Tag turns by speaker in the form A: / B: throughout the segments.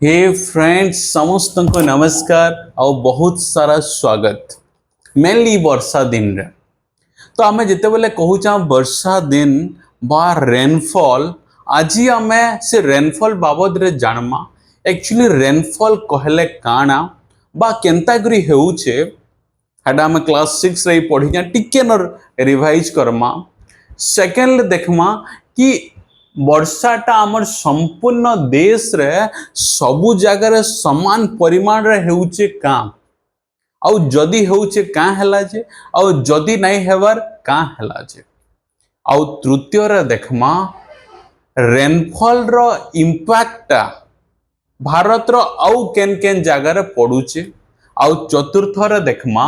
A: हे friends समस्त को नमस्कार और बहुत सारा स्वागत मेनली वर्षा दिन रे। तो आमे जिते बेले कहूचा वर्षा दिन बा रेनफॉल आज आमे से रेनफॉल बाबद रे जानमा एक्चुअली रेनफॉल कहले काना बा केंता करी हेउचे हेडा आमे क्लास 6 रे पढ़ी जा टिके न रिवाइज करमा। सेकेंड देखमा कि वर्षाटा आमर संपूर्ण देश रे सबु जगह समान परिमाण रे हेउचे का आउ जदि हेउचे का हला जे आउ जदि नहीं हेबार का हला जे। आउ तृतीय रे देखमा रेनफॉल रो इंपैक्ट भारत रो आउ केन केन जगह रे पडुचे। आउ चतुर्थ रे देखमा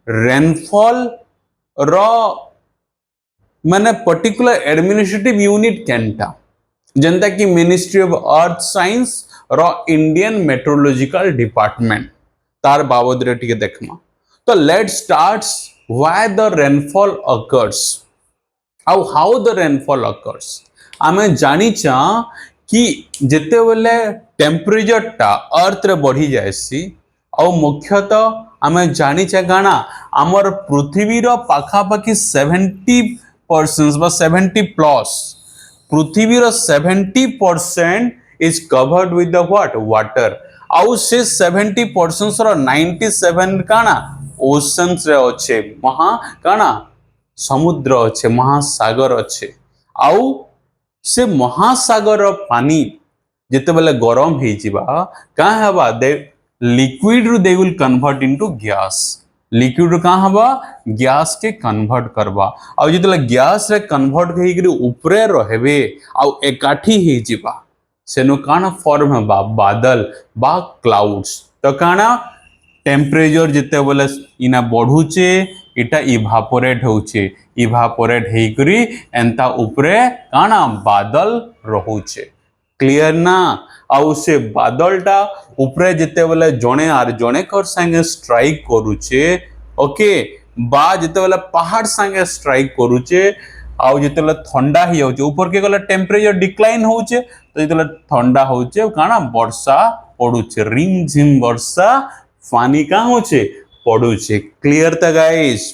A: रेनफॉल रो माने पर्टिकुलर एडमिनिस्ट्रेटिव यूनिट केनटा जनता की मिनिस्ट्री ऑफ अर्थ साइंस रो इंडियन मेट्रोलॉजिकल डिपार्टमेंट तार बाबद रे टिके देखमा। तो let's start why the rainfall occurs how the rainfall occurs. आमे जानिचा कि जेते बेले टेम्परेचर टा अर्थ रे बढ़ी जायसी और मुख्यतः आमे जानिचा गाना हमर पृथ्वी रो पाखापाखी 70% बा 70 प्लस पृथ्वी रो 70% is covered with the what water आउ से 70% रो 97 काना ओशंस रे अच्छे महा काना समुद्र अच्छे महासागर अच्छे आउ से महासागर रो पानी जेते बेले गरम हे जिबा का हबा दे लिक्विड रु they will convert into gas liquid रु का हबा गैस के कन्वर्ट करबा आ जेतले गैस रे कन्वर्ट हेइ करी ऊपरे रहबे आ एकाठी हे जिबा सेनो काना फॉर्म हबा बादल बा क्लाउड्स। तो काना टेम्परेचर जेते बेले इना बढ़ुचे इटा इवापोरेट होउचे इवापोरेट हेइ करी एंता ऊपरे काना बादल रहुचे। क्लियर ना आउ से बादलटा ऊपरे जेते बेले जणे आर जणे कर संगे स्ट्राइक करूचे ओके बा जेते बेले पहाड़ संगे स्ट्राइक करूचे आउ जेते बेले ठंडा ही होचे ऊपर के गले टेम्परेचर डिक्लाइन होचे तो जेते बेले ठंडा होचे काना वर्षा पडुचे रिम झिम वर्षा पानी का होचे पडुचे। क्लियर त गाइस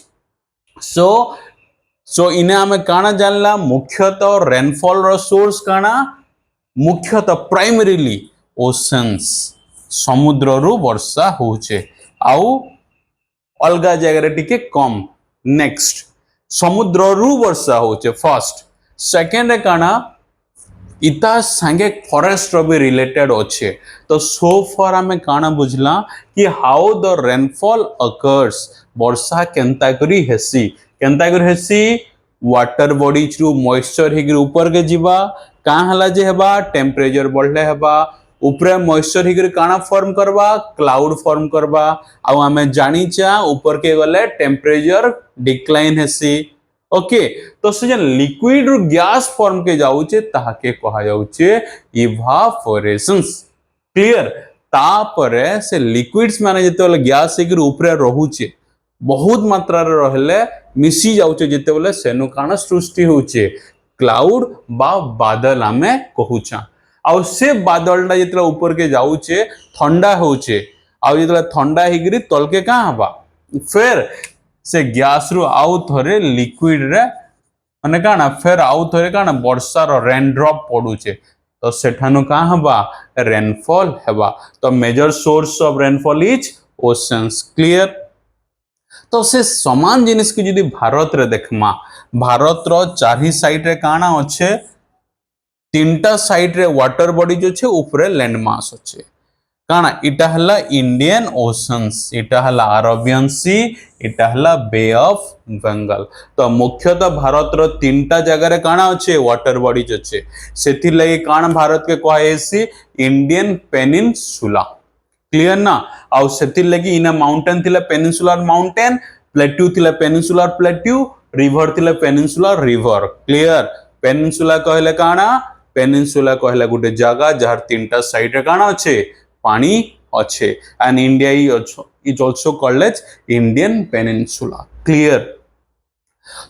A: सो इने हमें काना जानला मुख्यतः रेनफॉल रो सोर्स काना मुख्यतः प्राइमरीली ओशंस समुद्र रु वर्षा होचे आउ अलगा जगह रे टिके कम। नेक्स्ट समुद्र रु वर्षा होचे फर्स्ट। सेकेंड काना इता संगे फॉरेस्ट रो भी रिलेटेड अच्छे। तो सो फार हमें काना बुझला कि how the rainfall occurs Varsha Kenta करी हेसी वाटर बॉडी थ्रू मॉइस्चर हे ऊपर के जीवा का हला जे हेबा टेम्परेचर बढ़ले हेबा ऊपरे मॉइस्चर हे काना फॉर्म करबा क्लाउड फॉर्म करबा आउ हमें जानिचा ऊपर के गले टेम्परेचर डिक्लाइन हेसी ओके। तो से जन लिक्विड रु गैस फॉर्म के जाउचे ताहाके कहा जाउचे इवापोरेशंस। क्लियर तापरे से लिक्विड्स माने जेते बेले गैस हे ऊपरे रहुचे बहुत मात्रा रे रहले मिसी जाउचे जेते बेले सेनु काना सृष्टि होचे क्लाउड बा बादल आमे कहूचा आउ से बादलटा जेते ऊपर के जाउचे ठंडा होचे आउ जेते ठंडा हेगिरी तलके का हबा फिर से गैस रु आउ थरे लिक्विड रे माने काना फिर आउ थरे काना वर्षा रो रेन ड्रॉप पडुचे तो सेठानु का हबा रेनफॉल हेबा। तो major source of rainfall is oceans. Clear तो से समान जिनिस के यदि भारत रे देखमा भारत रो चारि साइड रे काना अच्छे तीनटा साइड रे वाटर बॉडी जो छे ऊपरे लैंड मास अच्छे काना इटा हला इंडियन ओशंस इटा हला अरेबियन सी इटा हला बे ऑफ बंगाल। तो मुख्यतः भारत रो तीनटा जगह रे काना अच्छे वाटर बॉडी अच्छे सेथि लगे काना भारत के कहायसी इंडियन पेनिनसुला। क्लियर ना आउ सेथि लगी इना माउंटेन थिला पेनिनसुलर माउंटेन प्लेट्यू थिला पेनिनसुलर प्लेट्यू रिवर थिला पेनिनसुलर रिवर। क्लियर पेनिनसुला कहले काना पेनिनसुला कहले गुटे जगह जहार तीनटा साइड रे काना अच्छे पानी अच्छे and India is also called as Indian peninsula. Clear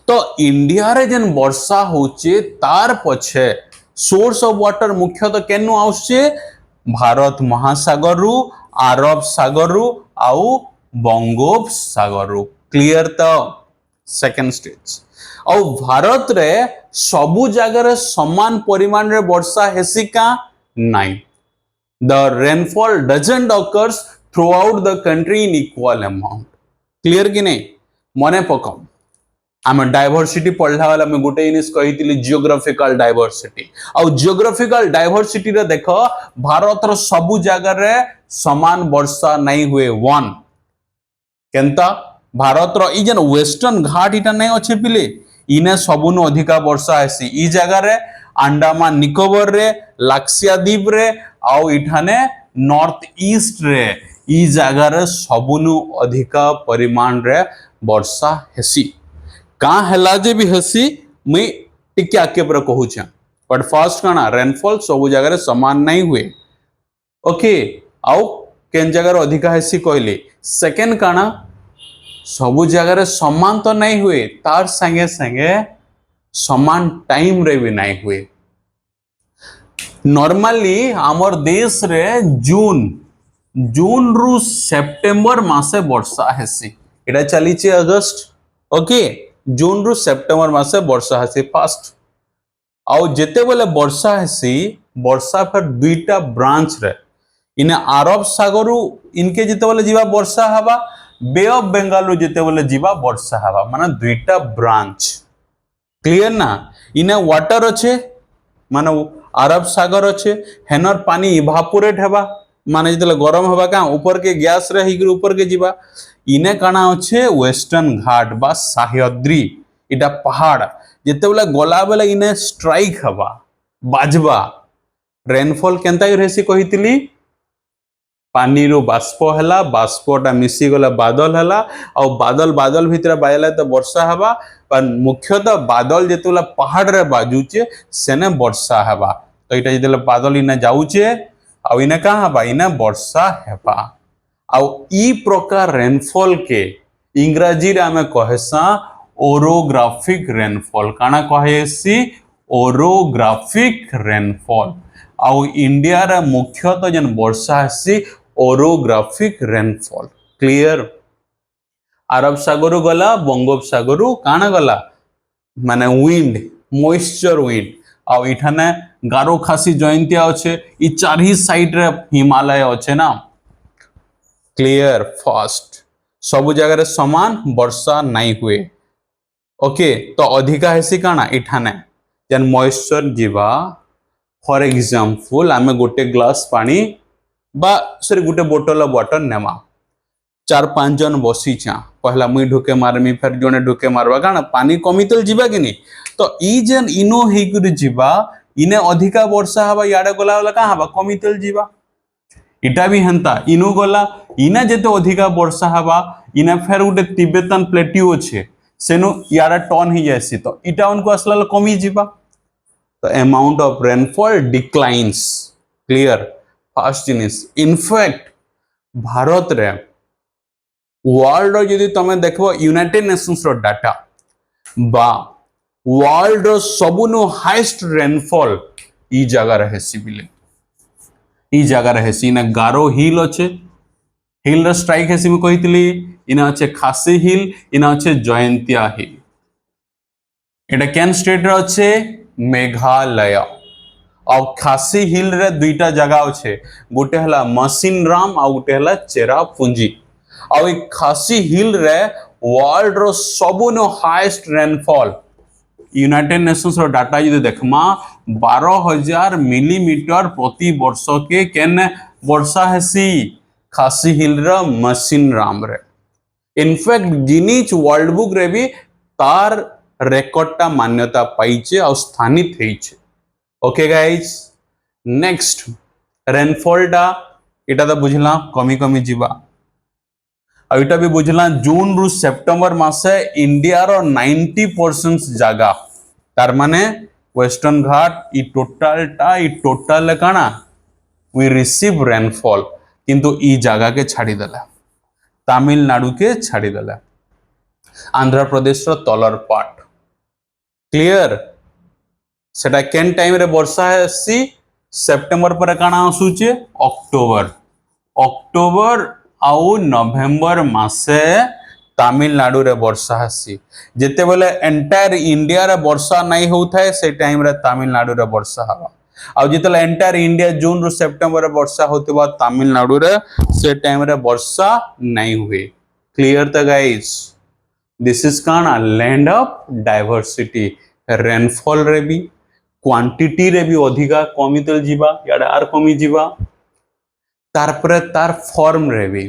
A: तो इंडिया रे जन वर्षा होचे तार पछे सोर्स ऑफ वाटर मुख्यतः केनु आउचे भारत महासागर रु अरब सागर रु आउ बंगोपसागर रु क्लियर तो सेकंड स्टेज आउ भारत रे सबु जगह रे समान परिमाण रे वर्षा हेसी का नहीं the rainfall doesn't occurs throughout the country in equal amount clear कि नहीं मने पकाओ आम डायवर्सिटी पढ़ला वाला मैं गोटे जिनिस कही जियोग्राफिकल डायवर्सिटी आउ जियोग्राफिकल डायवर्सिटी रे देख भारत रो सबु जगह रे समान वर्षा नहीं हुए वन केनता भारत रो ई जन वेस्टर्न घाट इटा नहीं अच्छे पिले इने सबुनु अधिका वर्षा हेसी ई जगह रे अंडमान निकोबर रे लाक्षाद्वीप रे आउ इठाने नॉर्थ ईस्ट रे ई जगह रे सबुनु अधिका परिमाण रे वर्षा हेसी का हेला जे भी हेसी मैं टिके आके पर कहू छ बट फर्स्ट काना रेनफॉल सब जगह रे समान नहीं हुए ओके आउ केन जगह रे अधिका हेसी कहली सेकंड काना सब जगह रे समान तो नहीं हुए तार संगे संगे समान टाइम रे भी नहीं हुए नॉर्मली आमर देश रे जून रु सेप्टेम्बर मासे वर्षा हेसी एटा चली छे अगस्त ओके जून रु सेप्टेम्बर मासे वर्षा हेसी फास्ट आउ जेते बेले वर्षा हेसी वर्षा फिर दुईटा ब्रांच रे इने अरब सागर रु इनके जेते बेले जीवा वर्षा हवा बे ऑफ बंगाल रु जेते बेले जीवा वर्षा हवा माने दुईटा ब्रांच क्लियर ना इने वाटर अच्छे माने अरब सागर अच्छे हेनर पानी इवापोरेट हेबा माने जतले गरम हवा का ऊपर के गैस रे हिगर ऊपर के जीवा इने काना अच्छे वेस्टर्न घाट बा सह्याद्री इटा पहाड़ जेते बेले गला बेले इने स्ट्राइक हवा बाजवा रेनफॉल केनता रेसी कहितली पानी रो बाष्प हैला बाष्पटा मिसी गला बादल हैला आ बादल बादल भितर बायला तो वर्षा हवा पर मुख्यतः बादल जेतेला पहाड़ रे बाजुचे सेने वर्षा हवा तो इटा जेतेला बादल इने जाउचे आ इने का हवा इने वर्षा हेबा आ ई प्रकार रेनफॉल के इंग्रजी रे हमें कहेसा ओरोग्राफिक रेनफॉल काना कहेसी ओरोग्राफिक रेनफॉल आ इंडिया रे मुख्यतः जन वर्षा हेसी ओरोग्राफिक रेनफॉल क्लियर अरब सागर गला बंगोपसागर काना गला माने विंड मॉइस्चर विंड आ इठाने गारो खासी जयंतिया अच्छे ई चार ही साइड रे हिमालय अच्छे ना क्लियर फास्ट सब जगह रे समान वर्षा नहीं हुए ओके तो अधिका हेसी काना इठाने जन मॉइस्चर जीवा फॉर एग्जांपल आमे गोटे ग्लास पानी बा सॉरी गोटे बोतल ऑफ वाटर नेमा चार पांच जन बसी चा पहला मुई ढुके मारमी फिर जने ढुके मारबा काना पानी कमितल जीवा कि नहीं तो ई जन इनो हेकुर जीवा इने अधिका वर्षा हवा याडे गला वाला का हवा कमितल जीवा इटा भी हंता इनो गला इने जेते अधिका वर्षा हवा इने फेर गोटे तिब्बतन प्लेट्यू अच्छे सेनु याडा टर्न ही जायसी तो इटा उनको असला कमी जीवा the amount of rainfall declines clear fast जिनिस इनफैक्ट भारत रे वर्ल्ड रो यदि तमे देखबो यूनाइटेड नेशंस रो डाटा बा वर्ल्ड रो सबुनु हाईएस्ट रेनफॉल ई जगह रहे सिबिले ई जगह रहे सीना गारो हिल अच्छे हिल रो स्ट्राइक हेसी में कहितली इना अच्छे खासी हिल इना अच्छे जयंतिया हिल एटा केन स्टेट रे अच्छे मेघालय और खासी हिल रे दुईटा जगह अच्छे गोटे हला मसिनराम आ गोटे हला चेरापुंजी और एक खासी हिल रे वर्ल्ड रो सबुनो हाईएस्ट रेनफॉल यूनाइटेड नेशंस रो डाटा यदि देखमा 12,000 मिलीमीटर प्रति वर्ष के केन वर्षा हेसी खासी हिल रे मसिनराम रे इनफैक्ट गिनीज वर्ल्ड बुक रे भी तार रेकॉर्डटा मान्यता पाइचे और स्थानित होइचे ओके गाइस नेक्स्ट रेनफॉलटा इटा तो बुझला कमी कमी जीवा और इटा भी बुझला जून रु सेप्टेम्बर मासे इंडिया रो 90% जगह तार माने वेस्टर्न घाट ई टोटल काना वी रिसीव रेनफॉल किंतु ई जगह के छाड़ी देला तमिलनाडु के छाड़ी देला आंध्र प्रदेश रो तलर पार्ट क्लियर सेटा केन टाइम रे वर्षा हेसी सेप्टेम्बर पर काना आसुचे अक्टोबर अक्टोबर आउ नवेम्बर मासे तमिलनाडु रे वर्षा हसी जेते बेले एंटायर इंडिया रे वर्षा नहीं होता से टाइम रे तमिलनाडु रे वर्षा हवा आ जितले एंटायर इंडिया जून रु सेप्टेम्बर रे वर्षा होतबा तमिलनाडु रे से टाइम रे वर्षा नहीं हुए clear the guys this is काना लैंड ऑफ डाइवर्सिटी रेनफॉल रे भी क्वांटिटी रे भी अधिका कमितल जीवा याडे आर कमी जीवा तार पर तार फॉर्म रे भी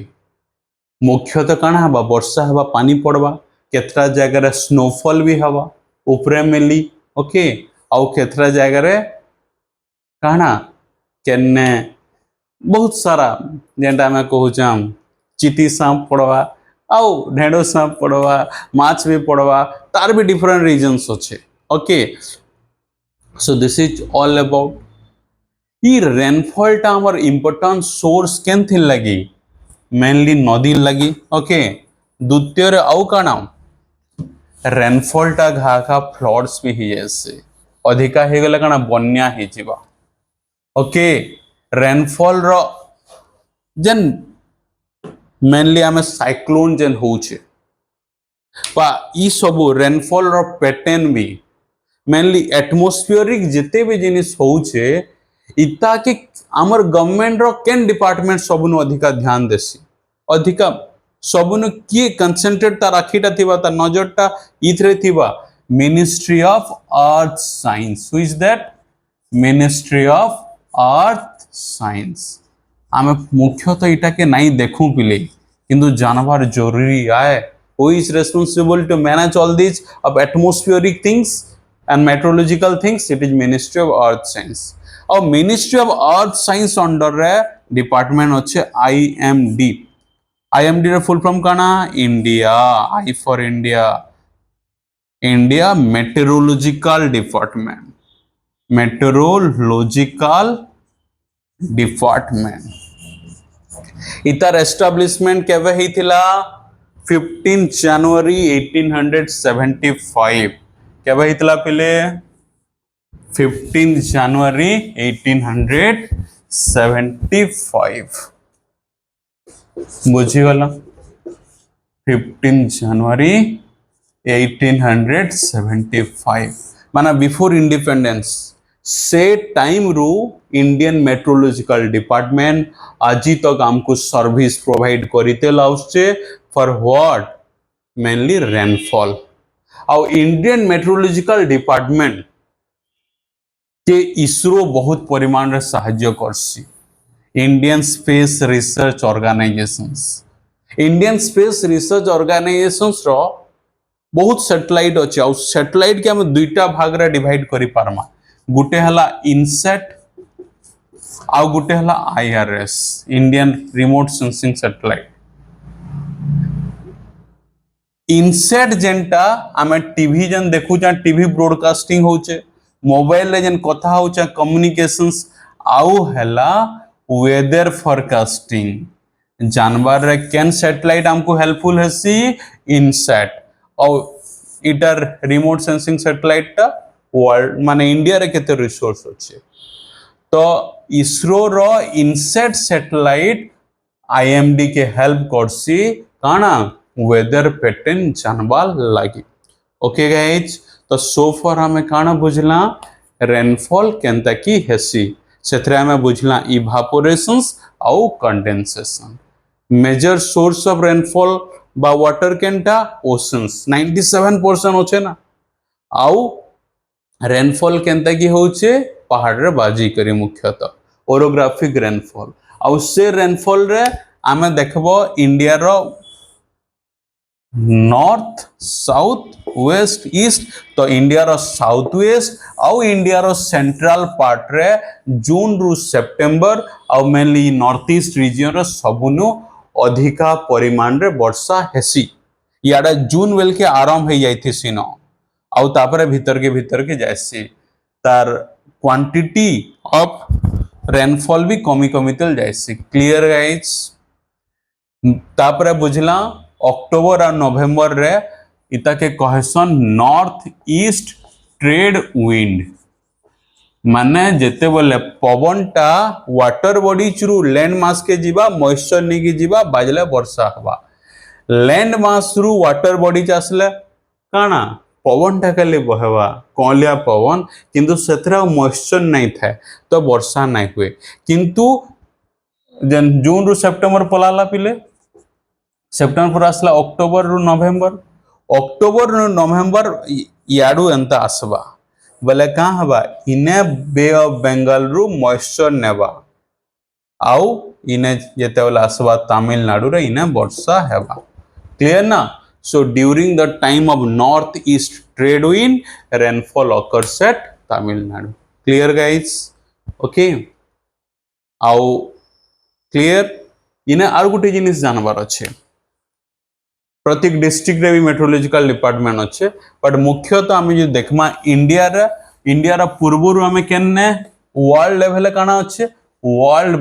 A: मुख्यतः काना हवा वर्षा हवा पानी पड़वा केतरा जगह रे स्नोफॉल भी हवा ऊपरे मिली ओके आउ केतरा जगह रे काना केने बहुत सारा जेंटा मैं कहूँ चीटी सांप पड़वा आउ ढेंडो सांप पड़वा माछ भी पड़वा तार भी डिफरेंट रीजन्स अच्छे okay so this is all about E rainfall टा हमर इम्पोर्टेंट सोर्स केन थिल लगी मेनली नदी लगी ओके द्वितीय रे आउ काना रेनफॉल टा घा घा फ्लड्स भी ही जैसे अधिका हे गले काना बन्या ही जीवा ओके रेनफॉल रो जेन मेनली आमे साइक्लोन जेन होचे पा ई सबु रेनफॉल रो पैटर्न भी मेनली एटमॉस्फेरिक जिते भी जिनिस होचे इता कि आमर गवर्नमेंट रो केन डिपार्टमेंट सबनु अधिका ध्यान देसी अधिका सबनु किए कंसंट्रेट ता राखीटा थिबा ता नजरटा इथरे थिबा ministry of earth science who is that ministry of earth science आमे मुख्यतः इटा के नहीं देखूं पिले किंतु जानवर जरूरी आए who is responsible to manage all this of atmospheric things and meteorological things it is ministry of earth science और ministry of earth science under रे डिपार्टमेंट अच्छे आईएमडी रे फुल फॉर्म काना India I for India India meteorological department meteorological department इतार establishment केवे ही थिला 15 जनवरी 1875 केवे ही थिला पिले 15 जनवरी 1875 बुझीगला 15 जनवरी 1875 माना बिफोर इंडिपेंडेंस से टाइम रू इंडियन मेट्रोलॉजिकल डिपार्टमेंट आज तक हमको सर्विस प्रोवाइड करते लाउचे फॉर व्हाट मेनली रेनफॉल और इंडियन मेट्रोलॉजिकल डिपार्टमेंट के इसरो बहुत परिमाण रे सहाय्य करसी Indian space research organisations Indian space research organisations रो बहुत सैटेलाइट अच्छे और सैटेलाइट के हम दुईटा भाग रे डिवाइड करि पारमा गुटे हला इनसेट आउ गुटे हला IRS Indian remote sensing satellite INSAT जेंटा आमे टीवी जन देखु जा टीवी ब्रॉडकास्टिंग होचे मोबाइल रे जन कथा होचा कम्युनिकेशंस आउ हला वेदर फोरकास्टिंग जानवर रे केन सैटेलाइट हमको हेल्पफुल हसी इनसेट और इटर रिमोट सेंसिंग सैटेलाइट टा वर्ल्ड माने इंडिया रे केते रिसोर्स अच्छे तो इसरो रो इनसेट सैटेलाइट आईएमडी के हेल्प करसी काना वेदर पैटर्न जानवा लगी ओके गाइज तो सो फार हमें काना बुझला रेनफॉल केनता की हेसी सेथरे हमें बुझला इवापोरेशंस आउ condensation major source of rainfall बा वाटर केनटा ओशंस 97% होचे ना आउ रेनफॉल केनता की होचे पहाड़ रे बाजी करी मुख्यतः ओरोग्राफिक रेनफॉल आउ से रेनफॉल रे आमे देखबो इंडिया रो नॉर्थ साउथ वेस्ट ईस्ट तो इंडिया रो साउथ वेस्ट आउ इंडिया रो सेंट्रल पार्ट रे जून रु सितंबर आउ मेनली नॉर्थ ईस्ट रीजन रो सबनु अधिका परिमाण रे वर्षा हेसी याडा जून वेल के आरंभ हो जाइथि सिनो आउ तापरे भीतर के जायसी तार क्वांटिटी ऑफ रेनफॉल भी कमी कमितल जायसी क्लियर गाइस तापरे बुझला अक्टोबर और नवेम्बर रे इता के कहसन नॉर्थ ईस्ट ट्रेड विंड माने जेते बोले पवनटा वाटर बॉडीज रु लैंड मास के जीवा मॉइस्चर नहीं की जीवा बाजले वर्षा हवा लैंड मास रु वाटर बॉडीज आसले काना पवनटा खाली बहवा कौलिया पवन किंतु सेथरा मॉइस्चर नहीं थाए तो वर्षा नहीं हुए किंतु जून रु सेप्टेम्बर पलाला पिले सेप्टेम्बर पर आसला अक्टोबर रु नवेम्बर याडू एंता आसबा बोले कहाँ हवा इने बे ऑफ बेंगल रु मॉइस्चर नेबा आउ इने जेते बोले आसबा तमिलनाडु रे इने वर्षा हेबा क्लियर ना so during the time of north east trade wind rainfall occurs eight Tamil Nadu clear guys okay आउ क्लियर इने आर गुटे जिनिस जानबार अच्छे प्रत्येक डिस्ट्रिक्ट रे भी मेट्रोलॉजिकल डिपार्टमेंट अच्छे बट मुख्यतः आम जो देखमा इंडिया रा पूर्व आम के वर्ल्ड लेवल काना अच्छे वर्ल्ड